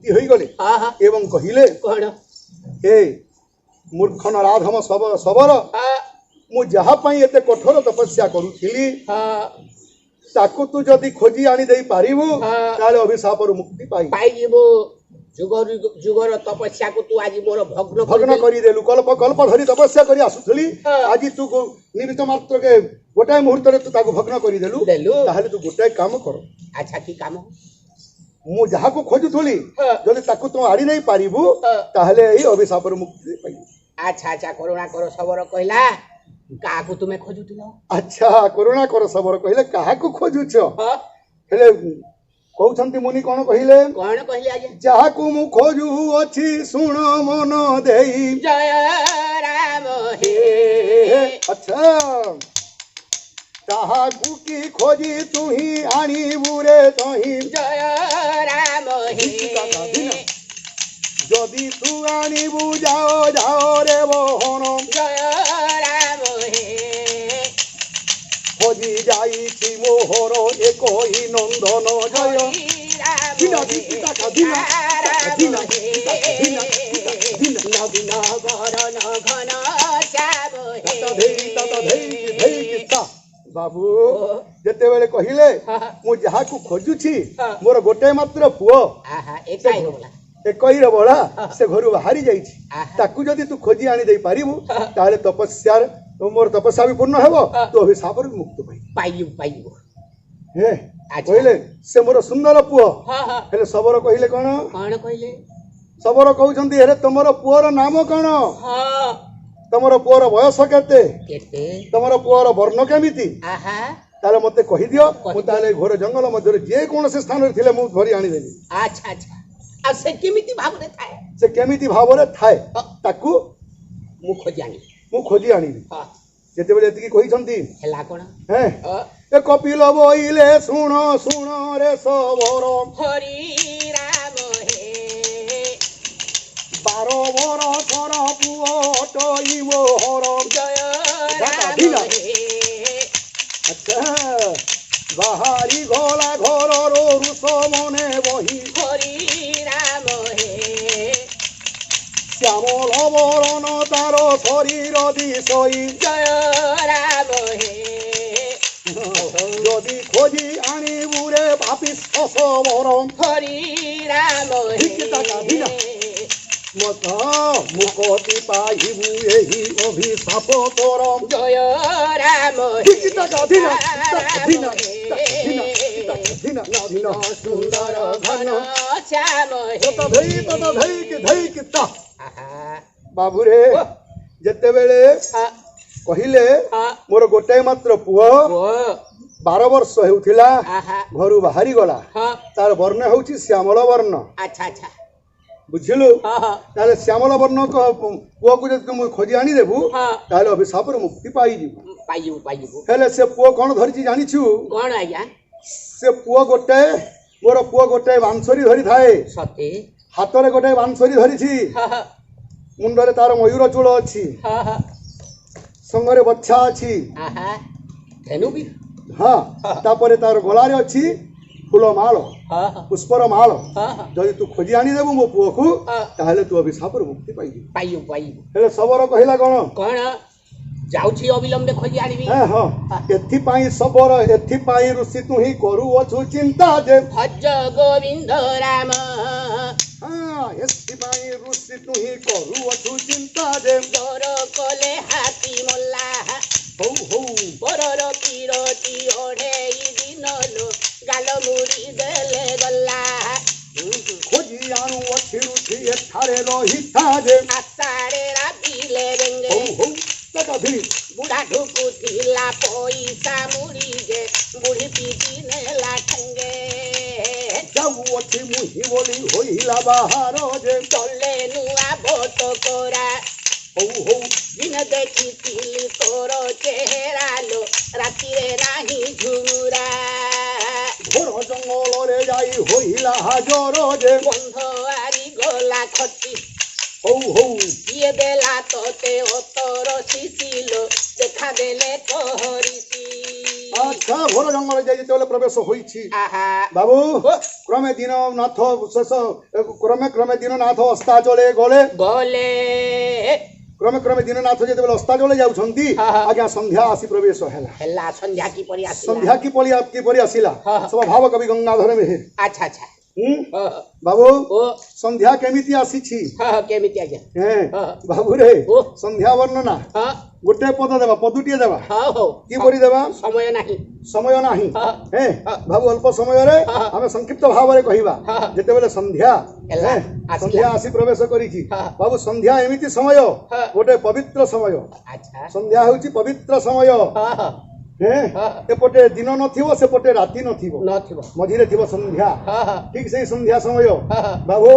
होईगले एवं कहिले कौन हे मूर्ख नराधम सबर मु जहा पई एते कठोर तपस्या करूथिली ताकू तू जदि खोजी आनी देई पारिबु ताले अभिशाप रु मुक्ति पाई जीवो जुगर तपस्या को तू आज मोर भग्न करी देलु कल्प कल्प धरी तपस्या करी आसुथली आज तू निमित्त मात्र के गोटाए मुहूर्त रे तू ताकू भग्न करी देलु ताहले तू गोटाए काम कर। अच्छा की काम मु जहा को खोजुथली जदि ताकू तू आड़ी नहीं पारिबु ताहले एही अभिशाप रु मुक्ति पाई। अच्छा अच्छा करुणा कर सबर कहला काकू तुमे खोजुथिलो अच्छा करुणा कर सबर कहले काहा को खोजुछ हेले कहउछंती मुनि कोन कहले आज्ञा जहा को मु खोजु अछि सुन मन देई जय राम हे अच्छा ताहा को की खोजी तू ही आनी बुरे तही जय राम हे जदि तू आनी जाओ जाओ रे मोहन जय राम हे खोजी जाई छी मोहर एक ही नंदन जय धीना धीना धीना धीना धीना नवीन वरण घन श्याम हे बाबू जेते बेले कहिले मु जहा को खोजुछि मोर गोटे मात्र पुओ एकई रे बड़ा से घर बाहरी जाइछि ताकू जदि तू खोजी आनी देई पारिबु ताले तपस्यार मोर तपस्या भी पूर्ण हेबो तो अभिशाप रु मुक्त पाइबु हे कहले से मोर सुंदर पुओ हेले सबरो कहले कोन कहले सबरो कहउछंती हेरे तमरो पुओर नाम कोन तमरो पुओर बयस केते तमरो पुओर वर्ण केमिति ताले मते कहि दियो मु ताले घोर जंगल मध्य जे कोन से स्थान रे थिले मु धरि आनी देबी। अच्छा अच्छा आ से केमिति भावरे थाए से केमिति भावरे थाए ताकू मु खोजी आनी जेते बेले एतिकी कहिसंती हेला कोन हे ए कपिल बोइले सुन सुन रे सबरो हरि राम हे 12 बरसर पुओ टइबो हर जय राम हे अच्छा बाहरी घोला घर रो रुस मने बही हरि राम हे श्यामल बरण तार शरीर दिशई जय राम हे जदि खोजी आनी बुरे पापी सबर हरि राम हे मत मुक्ति पाइबु एही अभिशाप तोर जय राम सुंदर घन श्याम बाबू रे जेते बेले कहिले मोर गोटे मात्र पुओ 12 वर्ष हेउथिला घरु बाहरी गला तार वर्ण होउची श्यामल वर्ण। अच्छा अच्छा बुझिलु ताले श्यामल वर्ण को पुओ को जदि तुम खोजी आनी देबु ताले अभिशाप रे मुक्ति पाइबु हेले से पुओ कोन धरिची जानि छु कोन आज्ञा से पुओ गोटे मोर पुओ गोटे बांसरी धरि थाए सते हाथ रे गोटे बांसरी धरिछि मुंडरे तार मयूर चूल अछि संगरे बच्छा अछि धेनु भी हाँ तापरे तार गलारे अछि फूल माल पुष्पर माल जदि तू खोजी आनी देबु मो पुओ को ताहले तू अभिशाप रे मुक्ति पाइबु हेले सबरो कहिला कोन जाउछि अविलंबे खोजी आनिबी हां एथि पाई सबर एथि पाई ऋषि तू ही करू अछु चिंता जे भज गोविंद राम हां एथि पाई ऋषि तू ही करू अछु चिंता जे डर कोले हाथी मोल्ला हो हो परर किरती ओढे दिनलो गाल मुरी देले गल्ला खोजी आनु अछि ऋषि एठारे रहिता जे आसारे रातिले रेंगे हो हो तकभी बुढ़ा ढुकु थिला पैसा मुड़ी जे बुढ़ी पीटी नेला ठंगे जाऊ अछि मुही बोली होइला बाहर जे चले नुआ भोट कोरा हो हो दिन देखी तिली तोरो चेहरा लो राति रे नाही झुमुरा घोर जंगल रे जाई होइला हाजर जे बंध आरी गोला खती ହଉ ହଉ କିଏ ଦେଲା ତୋତେ ଅତର ଶିଶିଲ ଦେଖା ଦେଲେ କହିସି ଆଚ୍ଛା ଘୋର ଜଙ୍ଗଲ ଯାଇ ଯେତେବେଳେ ପ୍ରବେଶ ହୋଇଛି ଆହା ବାବୁ କ୍ରମେ ଦିନ ନାଥ ଶେଷ କ୍ରମେ କ୍ରମେ ଦିନନାଥ ଅସ୍ତାଚଳେ ଗଲେ ଗଲେ କ୍ରମେ କ୍ରମେ ଦିନନାଥ ଯେତେବେଳେ ଅସ୍ତାଚଳେ ଯାଉଛନ୍ତି ଆଜ୍ଞା ସନ୍ଧ୍ୟା ଆସି ପ୍ରବେଶ ହେଲା ହେଲା ସନ୍ଧ୍ୟା କିପରି ଆସିଲା ସନ୍ଧ୍ୟା କିପରି ଆସିଲା ସ୍ୱଭାବ କବି ଗଙ୍ଗାଧର ମେହେର ଆଚ୍ଛା ଆଚ୍ଛା ବାବୁ ଓ ସନ୍ଧ୍ୟା କେମିତି ଆସିଛି କେମିତି ଆଜ୍ଞା ବାବୁ ରେ ସନ୍ଧ୍ୟା ବର୍ଣ୍ଣନା ଗୋଟେ ପଦ ଦେବା ପଦୁଟିଏ ଦେବା ହଉ କିପରି ଦେବା ସମୟ ନାହିଁ ସମୟ ନାହିଁ ବାବୁ ଅଳ୍ପ ସମୟରେ ଆମେ ସଂକ୍ଷିପ୍ତ ଭାବରେ କହିବା ଯେତେବେଳେ ସନ୍ଧ୍ୟା ସନ୍ଧ୍ୟା ଆସି ପ୍ରବେଶ କରିଛି ବାବୁ ସନ୍ଧ୍ୟା ଏମିତି ସମୟ ଗୋଟେ ପବିତ୍ର ସମୟ ସନ୍ଧ୍ୟା ହେଉଛି ପବିତ୍ର ସମୟ ଏପଟେ ଦିନ ନଥିବ ସେପଟେ ରାତି ନଥିବ ମଝିରେ ଥିବ ସନ୍ଧ୍ୟା ଠିକ ସେଇ ସନ୍ଧ୍ୟା ସମୟ ବାବୁ